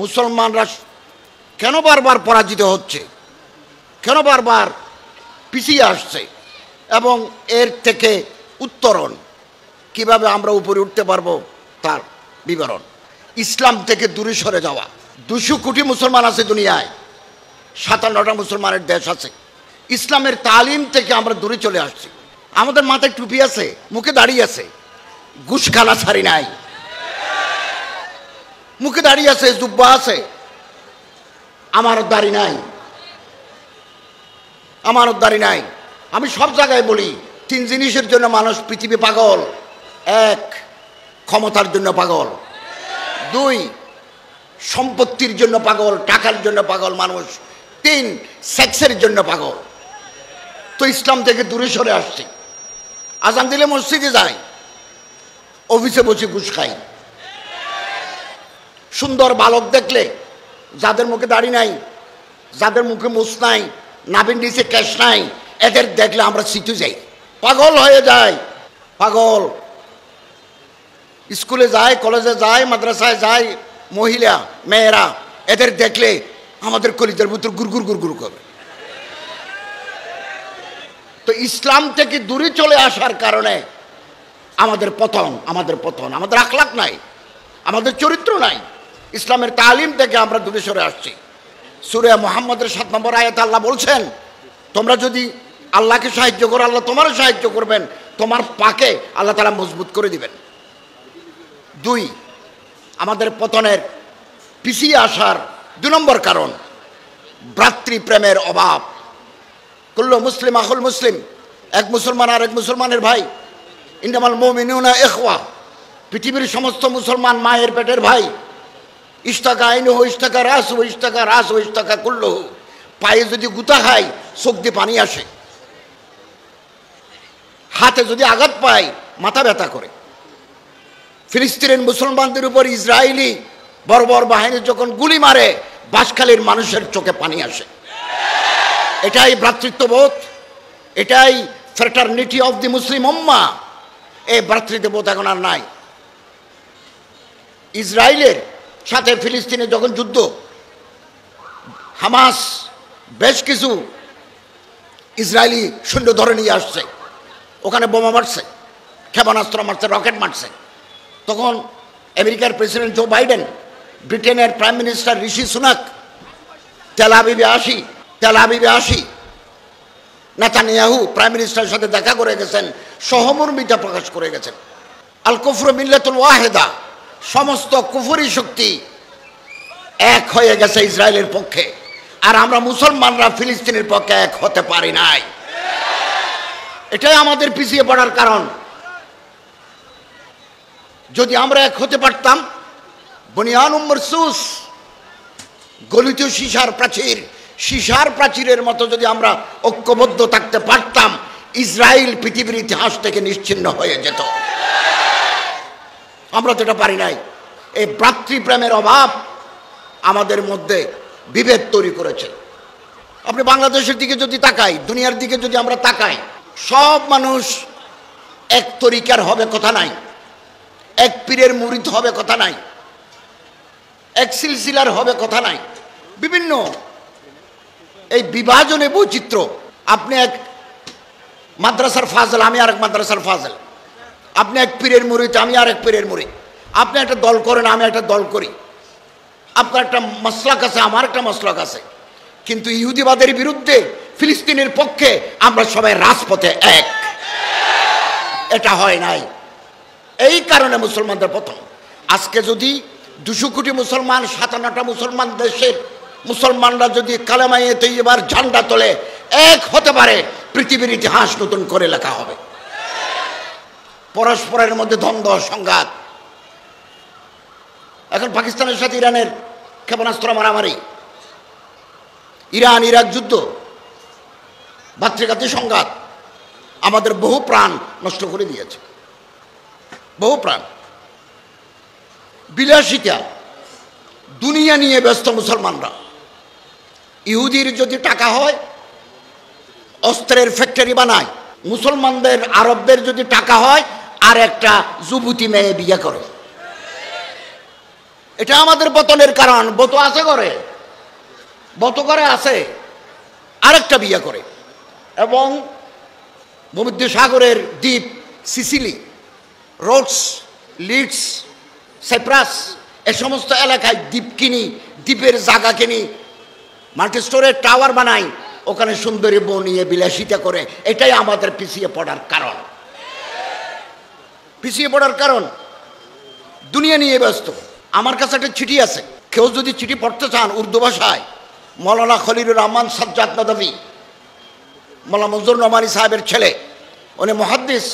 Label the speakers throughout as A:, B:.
A: মুসলমানরা কেন বারবার পরাজিত হচ্ছে, কেন বারবার পিছিয়ে আসছে, এবং এর থেকে উত্তরণ কিভাবে আমরা উপরে উঠতে পারবো তার বিবরণ। ইসলাম থেকে দূরে সরে যাওয়া। 200 কোটি মুসলমান আছে দুনিয়ায়, 57টা মুসলমানের দেশ আছে। ইসলামের তালিম থেকে আমরা দূরে চলে আসছি। আমাদের মাথায় টুপি আছে, মুখে দাড়ি আছে, ঘুষখানা ছাড়ি নাই, মুখে দাড়ি আছে, জুব্বা আছে, আমার দাড়ি নাই, আমার দাড়ি নাই। আমি সব জায়গায় বলি 3 জিনিসের জন্য মানুষ পৃথিবী পাগল। 1, ক্ষমতার জন্য পাগল। 2, সম্পত্তির জন্য পাগল, টাকার জন্য পাগল মানুষ। 3, সেক্সের জন্য পাগল। তো ইসলাম থেকে দূরে সরে আসছি। আজান দিলে মসজিদে যাই, অফিসে বসে ঘুষ খাই। সুন্দর বালক দেখলে, যাদের মুখে দাড়ি নাই, যাদের মুখে মুছ নাই, নাভির নিচে ক্যাশ নাই, এদের দেখলে আমরা সিটু যাই, পাগল হয়ে যাই। পাগল। স্কুলে যায়, কলেজে যায়, মাদ্রাসায় যায়, মহিলা মেয়েরা, এদের দেখলে আমাদের কলিজার ভিতর গুরগুর গুরগুর করে। তো ইসলাম থেকে দূরে চলে আসার কারণে আমাদের পতন, আমাদের আখলাক নাই, আমাদের চরিত্র নাই। ইসলামের তালিম থেকে আমরা দূরে সরে আসছি। সূরা মুহাম্মদের 7 নম্বর আয়াতে আল্লাহ বলছেন, তোমরা যদি আল্লাহকে সাহায্য করো, আল্লাহ তোমারও সাহায্য করবেন, তোমার পাকে আল্লাহ তাআলা মজবুত করে দিবেন। 2, আমাদের পতনের, পিছিয়ে আসার 2 নম্বর কারণ ভ্রাতৃপ্রেমের অভাব। কুল্লু মুসলিম আখুল মুসলিম, এক মুসলমান আর এক মুসলমানের ভাই। ইন্নামাল মুমিনুনা ইখওয়া, পৃথিবীর সমস্ত মুসলমান মায়ের পেটের ভাই। ইশতাকা আইনুহু ইশতাকা রাসুহু ইশতাকা রাসুহু ইশতাকা কুল্লুহু। পায়ে যদি গুতা খায় চোখ দিয়ে পানি আসে, হাতে যদি আঘাত পায় মাথা ব্যথা করে। ফিলিস্তিনের মুসলমানদের উপর ইসরায়েলি বর্বর বাহিনী যখন গুলি মারে, বাঁশখালীর মানুষের চোখে পানি আসে। এটাই ভ্রাতৃত্ববোধ, এটাই ফ্র্যাটারনিটি অফ দি মুসলিম উম্মাহ। এই ভ্রাতৃত্ববোধ এখন আর নাই। ইসরায়েলের সাথে ফিলিস্তিনে যখন যুদ্ধ, হামাস বেশ কিছু ইসরায়েলি সৈন্য ধরে নিয়ে আসছে, ওখানে বোমা মারছে, ক্ষেপণাস্ত্র মারছে, রকেট মারছে। তখন আমেরিকার প্রেসিডেন্ট জো বাইডেন, ব্রিটেনের প্রাইম মিনিস্টার ঋষি সুনাক তেল আবিবে আসি নেতানিয়াহু প্রাইম মিনিস্টারের সাথে দেখা করে গেছেন, সহমর্মিতা প্রকাশ করে গেছেন। আল কুফরু মিল্লাতুল ওয়াহিদা, সমস্ত কুফরি শক্তি এক হয়ে গেছে ইসরায়েলের পক্ষে, আর আমরা মুসলমানরা ফিলিস্তিনের পক্ষে এক হতে পারি নাই। এটাই আমাদের পিছিয়ে পড়ার কারণ। যদি আমরা এক হতে পারতাম, বুনিয়ানুম মারসুস, গলিত সীসার প্রাচীরের মতো যদি আমরা ঐক্যবদ্ধ থাকতে পারতাম, ইসরায়েল পৃথিবীর ইতিহাস থেকে নিশ্চিহ্ন হয়ে যেত। আমরা তো এটা পারি নাই। এই ভ্রাতৃপ্রেমের অভাব আমাদের মধ্যে বিভেদ তৈরি করেছে। আপনি বাংলাদেশের দিকে যদি তাকাই, দুনিয়ার দিকে যদি আমরা তাকাই, সব মানুষ এক তরিকার হবে কথা নাই, এক পীরের মুরিদ হবে কথা নাই, এক সিলসিলার হবে কথা নাই। বিভিন্ন এই বিভাজনে বৈচিত্র্য। আপনি এক মাদ্রাসার ফাজল, আমি আরেক মাদ্রাসার ফাজল। আপনি এক পীরের মুরিদ, আমি আরেক পীরের মুরিদ। আপনি একটা দল করেন, আমি একটা দল করি। আপনার একটা মাসলাক আছে, আমার একটা মাসলাক আছে। কিন্তু ইহুদিবাদের বিরুদ্ধে, ফিলিস্তিনের পক্ষে আমরা সবাই রাজপথে এক। এটা হয় নাই। এই কারণে মুসলমানদের প্রথম। আজকে যদি 200 কোটি মুসলমান, 57টা মুসলমান দেশের মুসলমানরা যদি কালেমায়ে তৈয়বার ঝান্ডা তোলে, এক হতে পারে, পৃথিবীর ইতিহাস নতুন করে লেখা হবে। পরস্পরের মধ্যে দ্বন্দ্ব, সংঘাত। এখন পাকিস্তানের সাথে ইরানের ক্ষেপণাস্ত্র মারামারি, ইরান ইরাক যুদ্ধ, ভাতৃঘাতী সংঘাত আমাদের বহু প্রাণ নষ্ট করে দিয়েছে, বহু প্রাণ। বিলাসিতা, দুনিয়া নিয়ে ব্যস্ত মুসলমানরা। ইহুদির যদি টাকা হয়, অস্ত্রের ফ্যাক্টরি বানায়। মুসলমানদের, আরবদের যদি টাকা হয়, আর একটা যুবতী মেয়ে বিয়ে করে। এটা আমাদের পতনের কারণ। বত আছে করে, বত করে আছে, আরেকটা বিয়ে করে। এবং ভূমধ্যসাগরের দ্বীপ সিসিলি, রোডস, লিডস, সাইপ্রাস এ সমস্ত এলাকায় দ্বীপ কিনি, দ্বীপের জায়গা কিনি, মাল্টিস্টোরের টাওয়ার বানাই, ওখানে সুন্দরী বউ নিয়ে বিলাসিতা করে। এটাই আমাদের পিছিয়ে পড়ার কারণ। পিছিয়ে পড়ার কারণ দুনিয়া নিয়ে ব্যস্ত। আমার কাছে একটা চিঠি আছে, কেউ যদি চিঠি পড়তে চান উর্দু ভাষায়, মৌলানা খলিলুর রহমান সাজ্জাদ নদভী, মৌলানা মনজুর নোমানী সাহেবের ছেলে, উনি মুহাদ্দিস,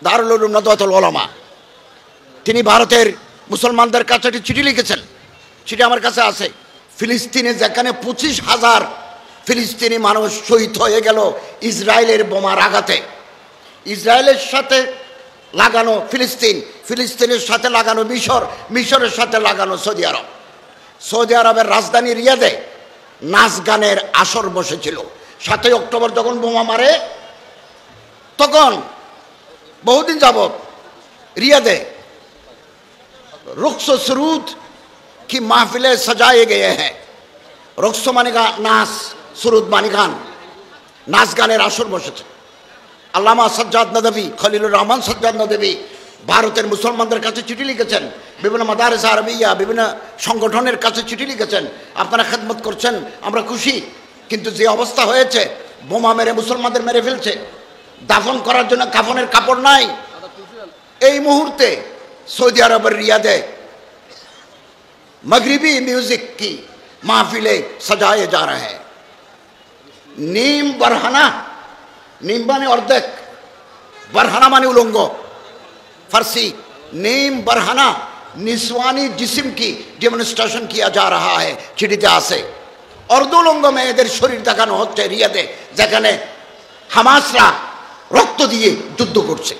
A: দারুল উলুম নদওয়াতুল উলামা, তিনি ভারতের মুসলমানদের কাছে একটি চিঠি লিখেছেন। চিঠি আমার কাছে আছে। ফিলিস্তিনে যেখানে 25,000 ফিলিস্তিনি মানুষ শহীদ হয়ে গেল ইসরায়েলের বোমার আঘাতে, ইসরায়েলের সাথে লাগানো ফিলিস্তিন, ফিলিস্তিনের সাথে লাগানো মিশর, মিশরের সাথে লাগানো সৌদি আরব। সৌদি আরবের রাজধানী রিয়াদে নাচ গানের আসর বসেছিল। 7 অক্টোবর যখন বোমা মারে, তখন বহুদিন যাবৎ रियादे रुख्स सरूद की महफिलें सजाए गए हैं। रुख्स माने नाच, सरूद माने गान, नाच गाনের আসর বসেছে। আল্লামা সাজ্জাদ নদভী, খলিলুর রহমান সাজ্জাদ নদভী ভারতের মুসলমানদের কাছে চিঠি লিখেছেন, বিভিন্ন মাদারিস আরবিয়া, বিভিন্ন সংগঠনের কাছে চিঠি লিখেছেন, আপনারা খেদমত করছেন, আমরা খুশি। কিন্তু যে অবস্থা হয়েছে, বোমা মেরে মুসলমানদের মেরে ফেলছে, দাফন করার জন্য কাফনের কাপড় নাই। এই মুহূর্তে সৌদি আরবের রিয়াদে मगरिबी म्यूजिक की महफिलें सजाए जा रहे हैं। नीम बरहाना, नीम माने अर्धेक, बरहाना माने उलंग, फारसी नीम बरहाना निस्वानी जिस्म की डेमोन्स्ट्रेशन किया जा रहा है। चिठिते आसे अर्धोलंग मेয়েদের শরীর দেখানো হচ্ছে রিয়াদে, যেখানে হামাসরা রক্ত দিয়ে যুদ্ধ করছে।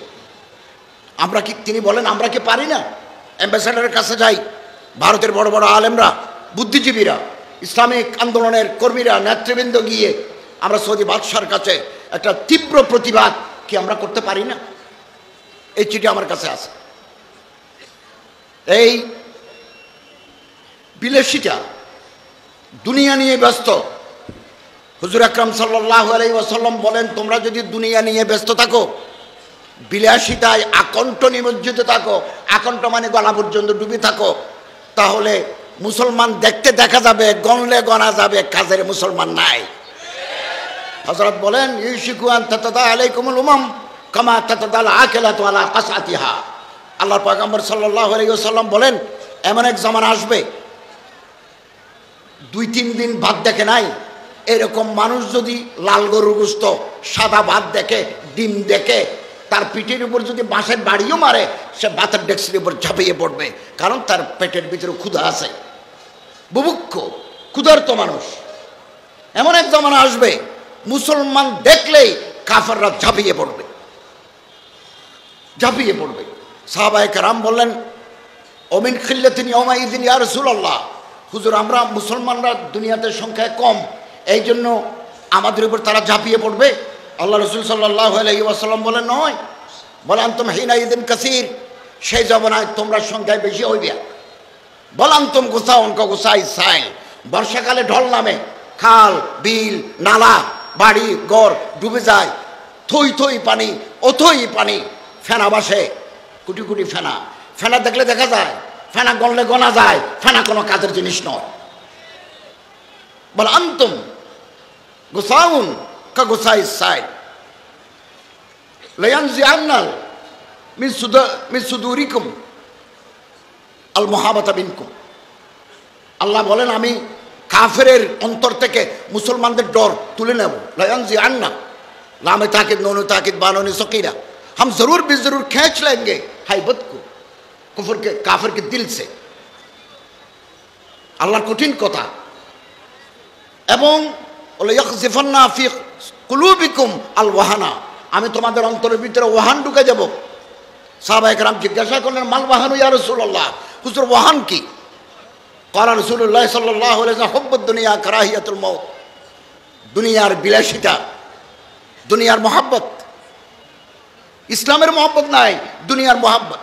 A: আমরা কি, তিনি বলেন আমরা কি পারি না? অ্যাম্বাসেডরের কাছে যাই, ভারতের বড় বড় আলেমরা, বুদ্ধিজীবীরা, ইসলামিক আন্দোলনের কর্মীরা, নেতৃবৃন্দ গিয়ে আমরা সৌদি বাদশার কাছে একটা তীব্র প্রতিবাদ কি আমরা করতে পারি না? এই চিঠি আমার কাছে আছে। এই বিলাসিতা দুনিয়া নিয়ে ব্যস্ত। হুজুর আকরাম সাল্লাল্লাহু আলাইহি ওয়াসাল্লাম বলেন, তোমরা যদি দুনিয়া নিয়ে ব্যস্ত থাকো, বিলাসিতায় আকণ্ঠ নিমজ্জিত থাকো, আকণ্ঠ মানে গলা পর্যন্ত ডুবে থাকো, তাহলে মুসলমান দেখতে দেখা যাবে, গণলে গণা যাবে, কাজের মুসলমান নাই। হযরত বলেন, ইউশিকু আন তাতাদা আলাইকুমুল উমাম কামা তাতাদাল আকিলাতু আলা কাসাতিহা। আল্লাহর পয়গম্বর সাল্লাল্লাহু আলাইহি ওয়াসাল্লাম বলেন, এমন এক জামানা আসবে 2-3 দিন ভাত দেখে নাই, এরকম মানুষ যদি লাল গরুর গোশত, সাদা ভাত দেখে, ডিম দেখে, তার পিঠের উপর যদি বাঁশের বাড়িও মারে, সে ভাতের ডেক্সির উপর ঝাঁপিয়ে পড়বে, কারণ তার পেটের ভিতরে ক্ষুধা আছে, বুভুক্ষ ক্ষুধার্ত মানুষ। এমন এক জামানা আসবে, মুসলমান দেখলেই কাফেররা ঝাঁপিয়ে পড়বে, ঝাঁপিয়ে পড়বে। সাহাবায়ে কেরাম বললেন, ওমিন খিল্লাতিন ইয়াউমাইযিন ইয়া রাসূলুল্লাহ, হুজুর আমরা মুসলমানরা দুনিয়াতে সংখ্যায় কম, এই জন্য আমাদের উপর তারা ঝাঁপিয়ে পড়বে। আল্লাহ রসুল সাল্লাল্লাহু আলাইহি ওয়াসাল্লাম বলেন, নয়, বলেন তুম হিনাইদিন কাসীর, সেই জমানায় তোমরা সংখ্যায় বেশি হইবে। বলেন তুম গুসা উনকা গুসাই সাইল, বর্ষাকালে ঢল নামে, খাল বিল নালা বাড়ি ঘর ডুবে যায়, থই থই পানি, অথই পানি, ফেনা বাসে, কোটি কোটি ফেনা। ফেনা দেখলে দেখা যায়, ফেনা গণলে গণা যায়, ফেনা কোনো কাজের জিনিস নয়। বল আনতুম গুসাউন কা গুসাই সাইল লায়ানজিআন্নাল মিন সুদুরিকুম আল মুহাবাতা বিনকুম। আল্লাহ বলেন, আমি কাফেরের অন্তর থেকে মুসলমানদের ডর তুলে নেব। লায়ানজিআন্না, লামে তাকিদ নুন তাকিদ বানুন সকিরা, हम जरूर भी जरूर खींच लेंगे हाइबत को, कुफर के काफिर के दिल से। আল্লাহর কঠিন কথা। এবং ইয়াকযিফান্না ফি কুলুবিকুম আল ওয়াহানা, আমি তোমাদের অন্তরের ভিতরে ওয়াহান ঢুকে যাব। সাহাবায়ে কেরাম জিজ্ঞাসা করলেন, মাল ওয়াহানু ইয়া রাসূলুল্লাহ, হুজুর ওয়াহান কি? ক্বালা রাসূলুল্লাহ সাল্লাল্লাহু আলাইহি ওয়াসাল্লাম, হুব্বুদ দুনিয়া কারাহিয়াতুল মউত, দুনিয়ার বিলাসিতা, দুনিয়ার মহব্বত। ইসলামের মহব্বত নাই, দুনিয়ার মহব্বত।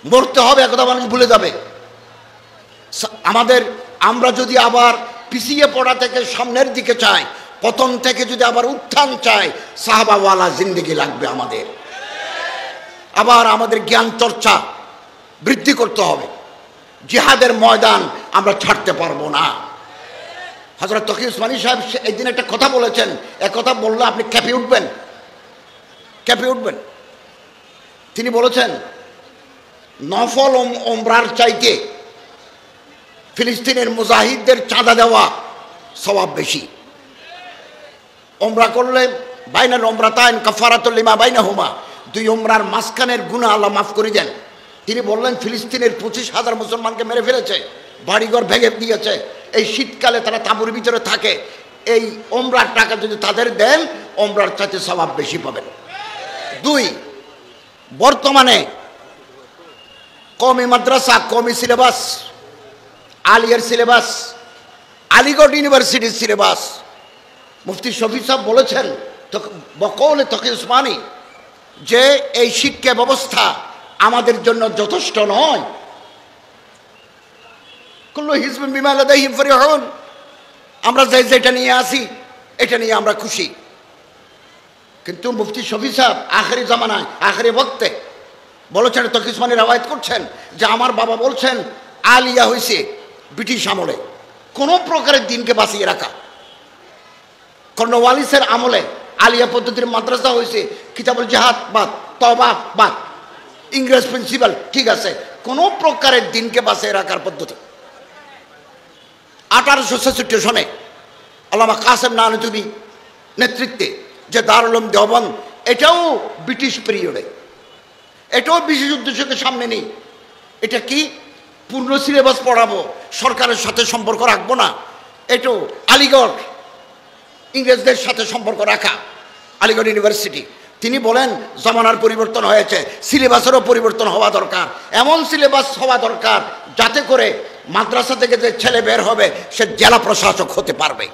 A: মরতে হবে, একথা মানুষ ভুলে যাবে। আমরা যদি আবার পিছিয়ে পড়া থেকে সামনের দিকে চাই, পতন থেকে যদি আবার উত্থান চাই, সাহাবাওয়ালা জিন্দেগি লাগবে আমাদের। আবার আমাদের জ্ঞান চর্চা বৃদ্ধি করতে হবে। জিহাদের ময়দান আমরা ছাড়তে পারবো না। হযরত তকি উসমানী সাহেব একদিন একটা কথা বলেছেন, এক কথা বললে আপনি কেঁপে উঠবেন, কেঁপে উঠবেন। তিনি বলেছেন, নফল ওমরার চাইতে ফিলিস্তিনের মুজাহিদদের চাঁদা দেওয়া সওয়াব বেশি। ওমরা করলে বাইনাল ওমরাতাইন কাফারাতুল লিমা বাইনাহুমা, দুই ওমরার মাঝখানের গুনাহ আল্লাহ মাফ করে দেন। তিনি বললেন, ফিলিস্তিনের 25,000 মুসলমানকে মেরে ফেলেছে, বাড়িঘর ভেঙে দিয়েছে, এই শীতকালে তারা তাঁবুর ভিতরে থাকে, এই ওমরার টাকা যদি তাদের দেন, ওমরার চাইতে সওয়াব বেশি পাবেন। 2, বর্তমানে কওমি মাদ্রাসা, কওমি সিলেবাস, আলিয়ার সিলেবাস, আলিগড় ইউনিভার্সিটির সিলেবাস, মুফতি শফি সাহেব বলেছেন বকৌলে তকি উসমানী যে এই শিক্ষা ব্যবস্থা আমাদের জন্য যথেষ্ট নয়। কুল্লু হিজবিন বিমা লাদাইহিম ফারিহুন, আমরা যেটা নিয়ে আসি এটা নিয়ে আমরা খুশি। কিন্তু মুফতি শফি সাহেব আখেরি জামানায়, আখেরি বক্তে বলেছেন, তকি উসমানী রওয়ায়াত করছেন যে আমার বাবা বলছেন আলিয়া হয়েছে ব্রিটিশ আমলে কোনো প্রকারের দিনকে বাঁচিয়ে রাখা। কর্নওয়ালিসের আমলে আলিয়া পদ্ধতির মাদ্রাসা হয়েছে কিতাবুল জিহাদ বাদ, তওবা বাদ, ইংরেজ প্রিন্সিপাল ঠিক আছে, কোনো প্রকারের দিনকে বাঁচিয়ে রাখার পদ্ধতি। 1866 সনে আল্লামা কাসেম নানুতুবি নেতৃত্বে যে দারুল উলুম দেওবন্দ, এটাও ব্রিটিশ পিরিয়ডে, এটাও বিশেষ উদ্দেশ্যকে সামনে নেই। এটা কি পূর্ণ সিলেবাস পড়াবো, সরকারের সাথে সম্পর্ক রাখবো না, এটাও আলিগড় ইংরেজদের সাথে সম্পর্ক রাখা, আলিগড় ইউনিভার্সিটি। তিনি বলেন জমানার পরিবর্তন হয়েছে, সিলেবাসেরও পরিবর্তন হওয়া দরকার, এমন সিলেবাস হওয়া দরকার যাতে করে মাদ্রাসা থেকে যে ছেলে বের হবে সে জেলা প্রশাসক হতে পারবে।